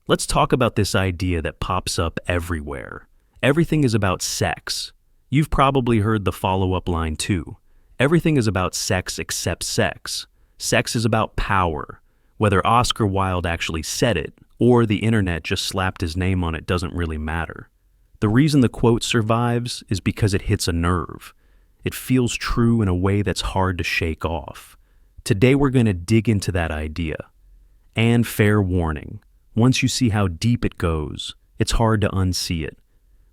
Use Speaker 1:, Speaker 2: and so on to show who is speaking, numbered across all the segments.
Speaker 1: Let's talk about this idea that pops up everywhere. Everything is about sex. You've probably heard the follow-up line too. Everything is about sex except sex. Sex is about power. Whether Oscar Wilde actually said it, or the internet just slapped his name on it doesn't really matter. The reason the quote survives is because it hits a nerve. It feels true in a way that's hard to shake off. Today we're going to dig into that idea. And fair warning, once you see how deep it goes, it's hard to unsee it.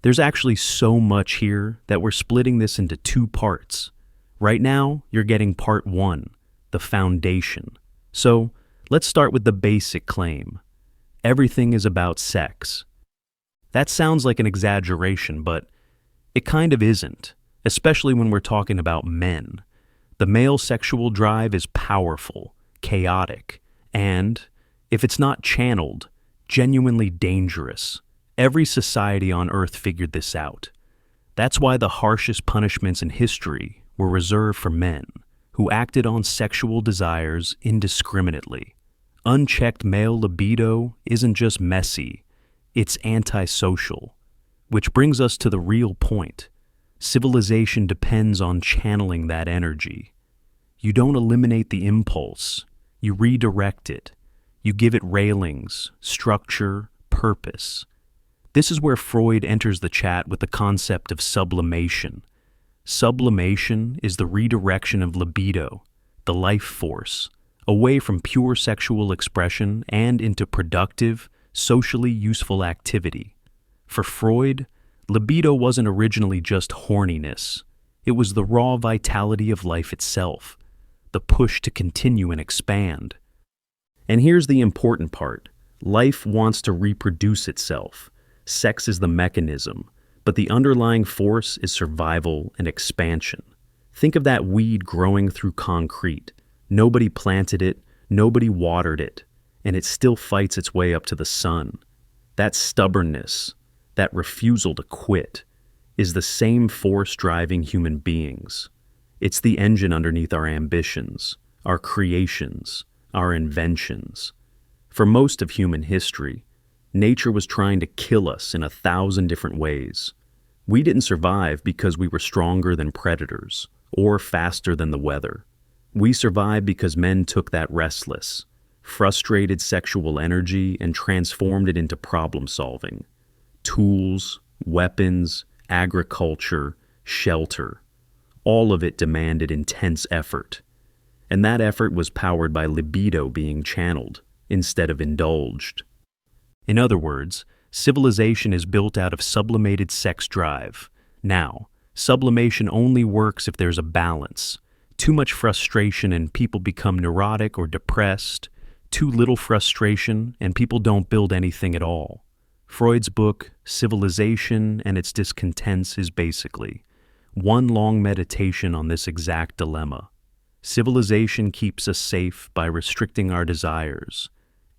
Speaker 1: There's actually so much here that we're splitting this into two parts. Right now, you're getting part one, the foundation. So, let's start with the basic claim. Everything is about sex. That sounds like an exaggeration, but it kind of isn't, especially when we're talking about men. The male sexual drive is powerful, chaotic, and, if it's not channeled, genuinely dangerous. Every society on Earth figured this out. That's why the harshest punishments in history were reserved for men who acted on sexual desires indiscriminately. Unchecked male libido isn't just messy, it's antisocial. Which brings us to the real point. Civilization depends on channeling that energy. You don't eliminate the impulse, you redirect it. You give it railings, structure, purpose. This is where Freud enters the chat with the concept of sublimation. Sublimation is the redirection of libido, the life force, away from pure sexual expression and into productive, socially useful activity. For Freud, libido wasn't originally just horniness. It was the raw vitality of life itself, the push to continue and expand. And here's the important part. Life wants to reproduce itself. Sex is the mechanism, but the underlying force is survival and expansion. Think of that weed growing through concrete. Nobody planted it, nobody watered it, and it still fights its way up to the sun. That stubbornness, that refusal to quit, is the same force driving human beings. It's the engine underneath our ambitions, our creations, our inventions. For most of human history, nature was trying to kill us in 1,000 different ways. We didn't survive because we were stronger than predators or faster than the weather. We survived because men took that restless, frustrated sexual energy and transformed it into problem solving. Tools, weapons, agriculture, shelter. All of it demanded intense effort. And that effort was powered by libido being channeled instead of indulged. In other words, civilization is built out of sublimated sex drive. Now, sublimation only works if there's a balance. Too much frustration and people become neurotic or depressed. Too little frustration and people don't build anything at all. Freud's book, Civilization and Its Discontents, is basically one long meditation on this exact dilemma. Civilization keeps us safe by restricting our desires,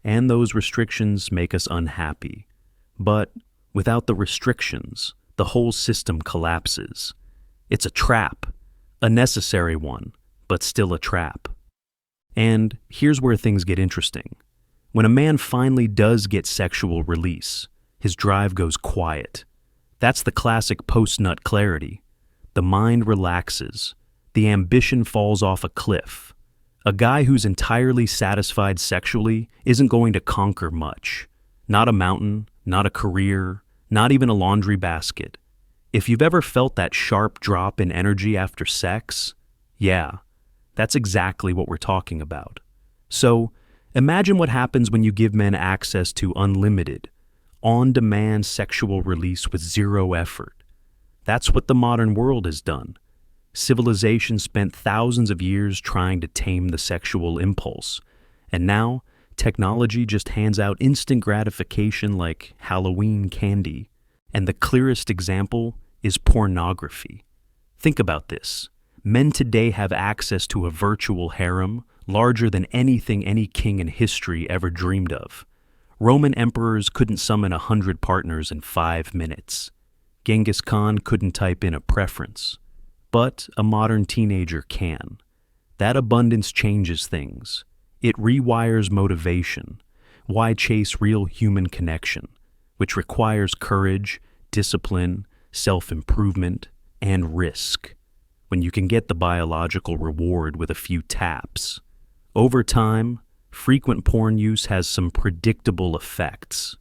Speaker 1: and those restrictions make us unhappy. But without the restrictions, the whole system collapses. It's a trap, a necessary one, but still a trap. And here's where things get interesting. When a man finally does get sexual release, his drive goes quiet. That's the classic post-nut clarity. The mind relaxes. The ambition falls off a cliff. A guy who's entirely satisfied sexually isn't going to conquer much. Not a mountain, not a career, not even a laundry basket. If you've ever felt that sharp drop in energy after sex, yeah, that's exactly what we're talking about. So, imagine what happens when you give men access to unlimited, on-demand sexual release with zero effort. That's what the modern world has done. Civilization spent thousands of years trying to tame the sexual impulse, and now technology just hands out instant gratification like Halloween candy. And the clearest example is pornography. Think about this. Men today have access to a virtual harem larger than anything any king in history ever dreamed of. Roman emperors couldn't summon 100 partners in 5 minutes. Genghis Khan couldn't type in a preference. But a modern teenager can. That abundance changes things. It rewires motivation. why chase real human connection, which requires courage, discipline, self-improvement, and risk, when you can get the biological reward with a few taps? Over time, frequent porn use has some predictable effects.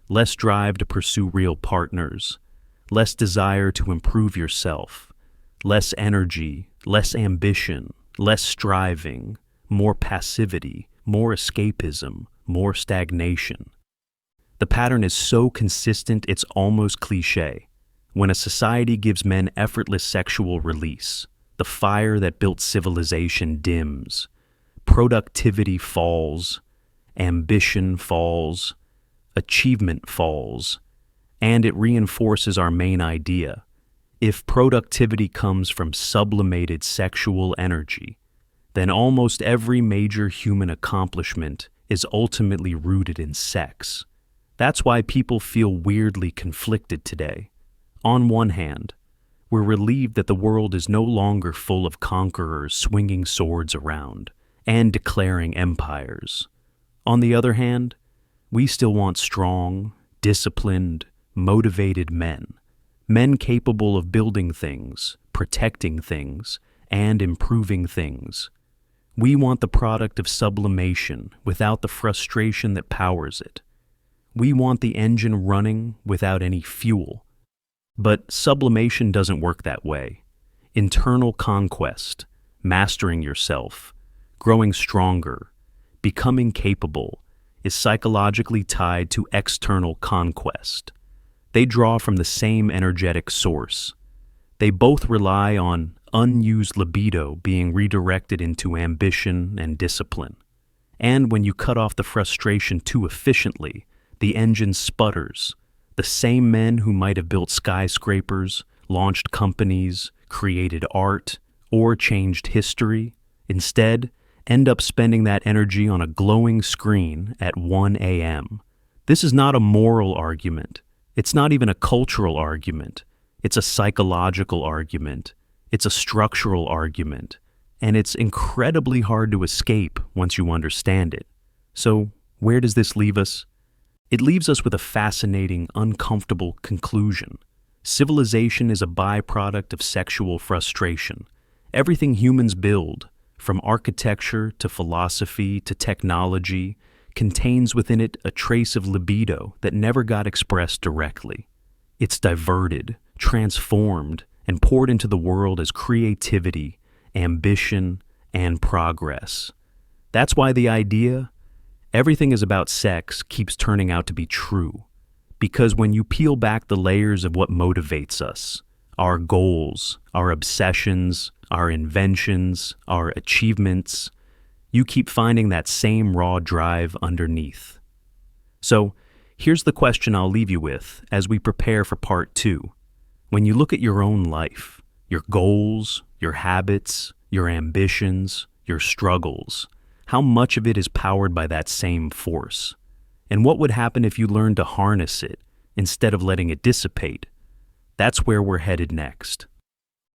Speaker 1: Less drive to pursue real partners, less desire to improve yourself, less energy, less ambition, less striving, more passivity, more escapism, more stagnation. The pattern is so consistent it's almost cliché. When a society gives men effortless sexual release, the fire that built civilization dims, productivity falls, ambition falls, achievement falls, and it reinforces our main idea. If productivity comes from sublimated sexual energy, then almost every major human accomplishment is ultimately rooted in sex. That's why people feel weirdly conflicted today. On one hand, we're relieved that the world is no longer full of conquerors swinging swords around and declaring empires. On the other hand, we still want strong, disciplined, motivated men. Men capable of building things, protecting things, and improving things. We want the product of sublimation without the frustration that powers it. We want the engine running without any fuel. But sublimation doesn't work that way. Internal conquest, mastering yourself, growing stronger, becoming capable, is psychologically tied to external conquest. They draw from the same energetic source. They both rely on unused libido being redirected into ambition and discipline. And when you cut off the frustration too efficiently, the engine sputters. The same men who might have built skyscrapers, launched companies, created art, or changed history, instead end up spending that energy on a glowing screen at 1 a.m. This is not a moral argument. It's not even a cultural argument. It's a psychological argument. It's a structural argument. And it's incredibly hard to escape once you understand it. So, where does this leave us? It leaves us with a fascinating, uncomfortable conclusion. Civilization is a byproduct of sexual frustration. Everything humans build, from architecture to philosophy to technology, contains within it a trace of libido that never got expressed directly. It's diverted, transformed, and poured into the world as creativity, ambition, and progress. That's why the idea, everything is about sex, keeps turning out to be true. Because when you peel back the layers of what motivates us, our goals, our obsessions, our inventions, our achievements, you keep finding that same raw drive underneath. So, here's the question I'll leave you with as we prepare for part 2. When you look at your own life, your goals, your habits, your ambitions, your struggles, how much of it is powered by that same force? And what would happen if you learned to harness it instead of letting it dissipate? That's where we're headed next.